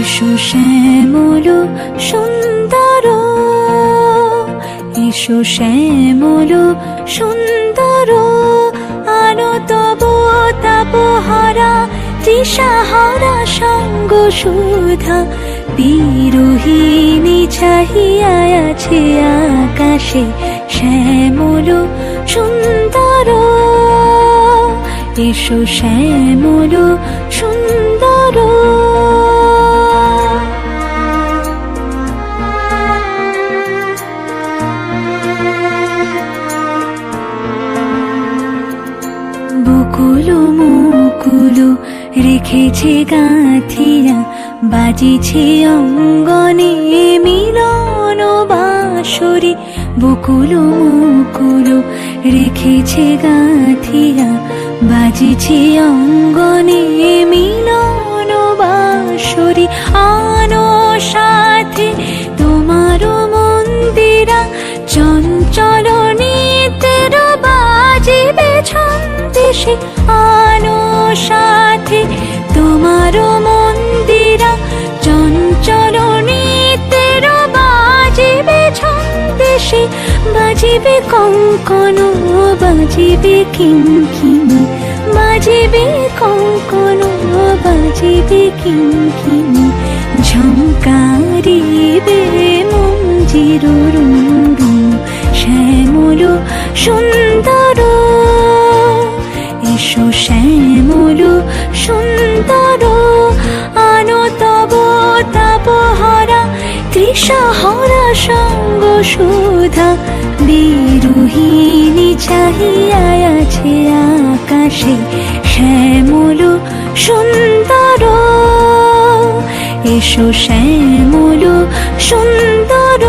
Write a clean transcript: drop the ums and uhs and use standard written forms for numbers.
এসো শ্যামল সুন্দর, এসো শ্যামল সুন্দর, আলো তব তাপহারা তৃষাহারা সঙ্গ সুধা। বিরোহিণী চাহিয়া আছে আকাশে শ্যামল সুন্দর, এসো শ্যামল সুন্দর। বকুল মুকুল রেখেছে গাঁথিয়া, বাজিছে অঙ্গনে মিলন বাঁশরি। বকুল মুকুল রেখেছে গাঁথিয়া, বাজিছে অঙ্গনে মিলন বাঁশরি। আনো সাথে তোমার মন্দিরা, চঞ্চল নিতের বাজিবে ছন্দেশে। আনো সাথে তোমার মন্দিরা, চঞ্চল নিতের বাজিবে ছন্দেশে। বাজিবে কঙ্কন, বাজিবে কিঙ্কিণী, বাজিবে কঙ্কন, বাজিবে কিঙ্কিণী। ঝঙ্কারিবে মঞ্জির রুরু, শ্যামল সুন্দর, এসো শ্যামল সুন্দর। আনো তব তাপহারা তৃষাহারা সঙ্গ সুধা। বিরোহিণী চাহিয়া আছে আকাশে শ্যামল সুন্দর, এসো শ্যামল সুন্দর।